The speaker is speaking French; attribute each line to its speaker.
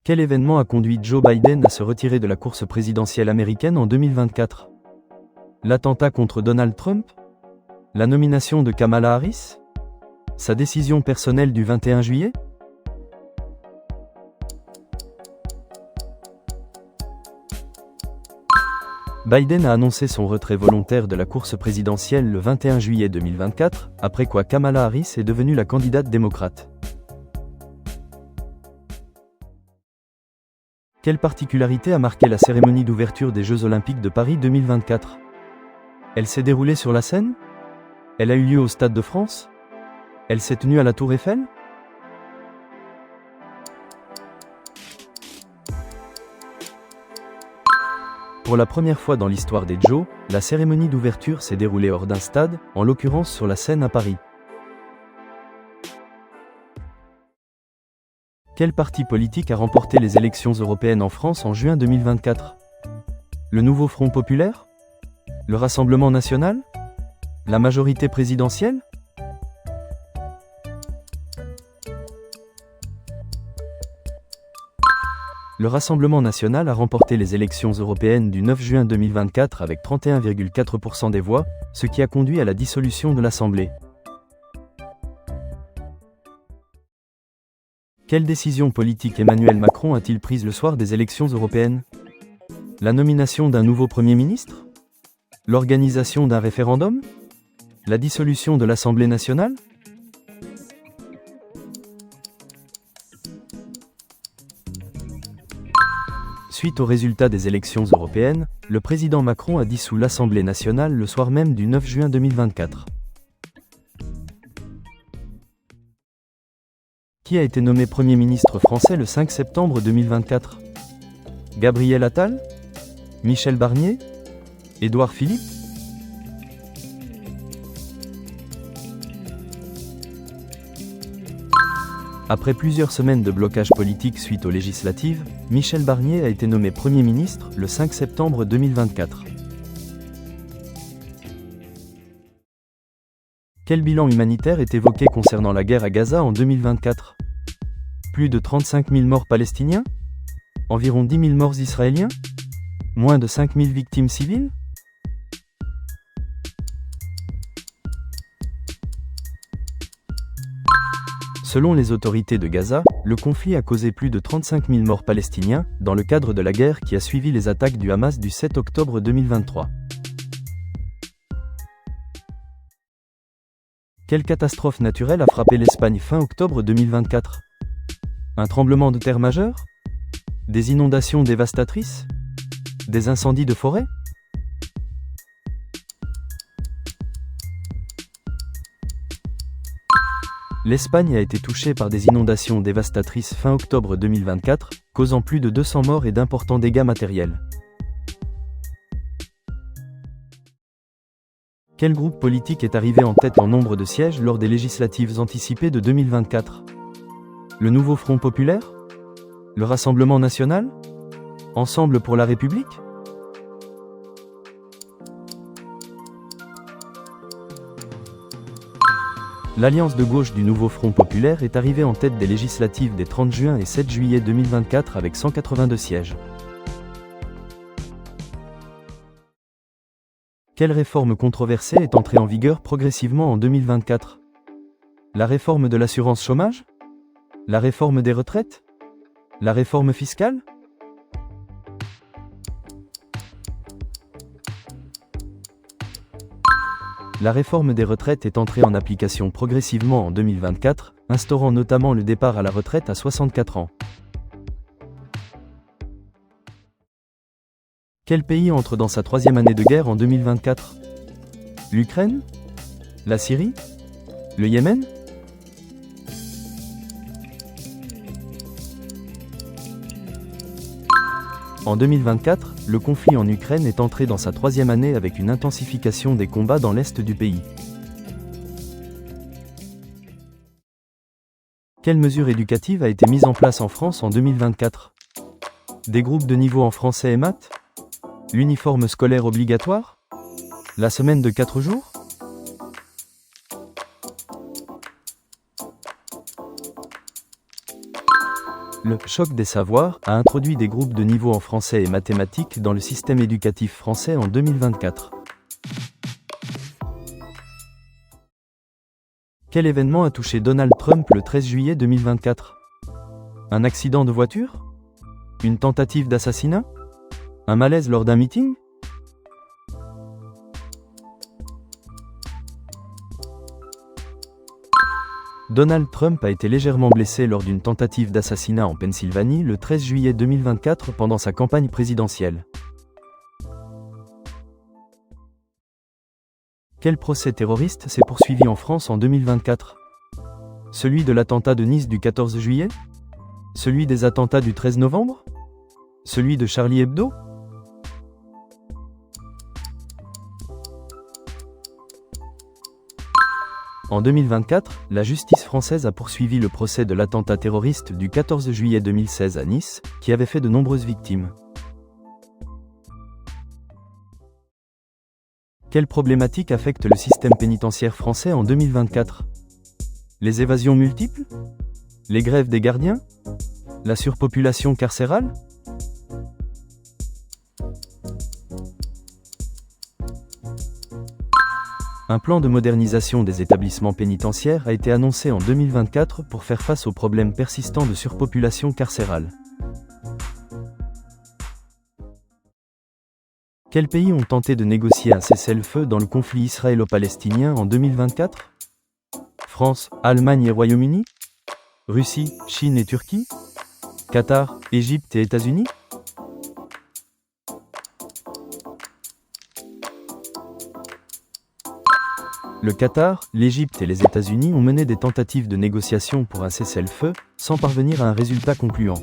Speaker 1: Quel événement a conduit Joe Biden à se retirer de la course présidentielle américaine en 2024? L'attentat contre Donald Trump? La nomination de Kamala Harris? Sa décision personnelle du 21 juillet? Biden a annoncé son retrait volontaire de la course présidentielle le 21 juillet 2024, après quoi Kamala Harris est devenue la candidate démocrate. Quelle particularité a marqué la cérémonie d'ouverture des Jeux Olympiques de Paris 2024? Elle s'est déroulée sur la Seine? Elle a eu lieu au Stade de France? Elle s'est tenue à la Tour Eiffel? Pour la première fois dans l'histoire des Jeux, la cérémonie d'ouverture s'est déroulée hors d'un stade, en l'occurrence sur la Seine à Paris. Quel parti politique a remporté les élections européennes en France en juin 2024? Le Nouveau Front Populaire? Le Rassemblement National? La majorité présidentielle? Le Rassemblement National a remporté les élections européennes du 9 juin 2024 avec 31,4% des voix, ce qui a conduit à la dissolution de l'Assemblée. Quelle décision politique Emmanuel Macron a-t-il prise le soir des élections européennes? La nomination d'un nouveau Premier ministre? L'organisation d'un référendum? La dissolution de l'Assemblée nationale? Suite aux résultats des élections européennes, le président Macron a dissous l'Assemblée nationale le soir même du 9 juin 2024. Qui a été nommé Premier ministre français le 5 septembre 2024? Gabriel Attal? Michel Barnier? Édouard Philippe? Après plusieurs semaines de blocage politique suite aux législatives, Michel Barnier a été nommé Premier ministre le 5 septembre 2024. Quel bilan humanitaire est évoqué concernant la guerre à Gaza en 2024? Plus de 35 000 morts palestiniens? Environ 10 000 morts israéliens? Moins de 5 000 victimes civiles? Selon les autorités de Gaza, le conflit a causé plus de 35 000 morts palestiniens, dans le cadre de la guerre qui a suivi les attaques du Hamas du 7 octobre 2023. Quelle catastrophe naturelle a frappé l'Espagne fin octobre 2024? Un tremblement de terre majeur? Des inondations dévastatrices? Des incendies de forêt? L'Espagne a été touchée par des inondations dévastatrices fin octobre 2024, causant plus de 200 morts et d'importants dégâts matériels. Quel groupe politique est arrivé en tête en nombre de sièges lors des législatives anticipées de 2024? Le Nouveau Front Populaire? Le Rassemblement National? Ensemble pour la République? L'alliance de gauche du Nouveau Front Populaire est arrivée en tête des législatives des 30 juin et 7 juillet 2024 avec 182 sièges. Quelle réforme controversée est entrée en vigueur progressivement en 2024? La réforme de l'assurance chômage? La réforme des retraites? La réforme fiscale? La réforme des retraites est entrée en application progressivement en 2024, instaurant notamment le départ à la retraite à 64 ans. Quel pays entre dans sa troisième année de guerre en 2024? L'Ukraine? La Syrie? Le Yémen? En 2024, le conflit en Ukraine est entré dans sa troisième année avec une intensification des combats dans l'est du pays. Quelle mesure éducative a été mise en place en France en 2024? Des groupes de niveau en français et maths? L'uniforme scolaire obligatoire? La semaine de 4 jours? Le choc des savoirs a introduit des groupes de niveau en français et mathématiques dans le système éducatif français en 2024. Quel événement a touché Donald Trump le 13 juillet 2024? Un accident de voiture? Une tentative d'assassinat? Un malaise lors d'un meeting? Donald Trump a été légèrement blessé lors d'une tentative d'assassinat en Pennsylvanie le 13 juillet 2024 pendant sa campagne présidentielle. Quel procès terroriste s'est poursuivi en France en 2024? Celui de l'attentat de Nice du 14 juillet? Celui des attentats du 13 novembre? Celui de Charlie Hebdo? En 2024, la justice française a poursuivi le procès de l'attentat terroriste du 14 juillet 2016 à Nice, qui avait fait de nombreuses victimes. Quelles problématiques affectent le système pénitentiaire français en 2024? Les évasions multiples? Les grèves des gardiens? La surpopulation carcérale? Un plan de modernisation des établissements pénitentiaires a été annoncé en 2024 pour faire face aux problèmes persistants de surpopulation carcérale. Quels pays ont tenté de négocier un cessez-le-feu dans le conflit israélo-palestinien en 2024? France, Allemagne et Royaume-Uni? Russie, Chine et Turquie? Qatar, Égypte et États-Unis? Le Qatar, l'Égypte et les États-Unis ont mené des tentatives de négociation pour un cessez-le-feu, sans parvenir à un résultat concluant.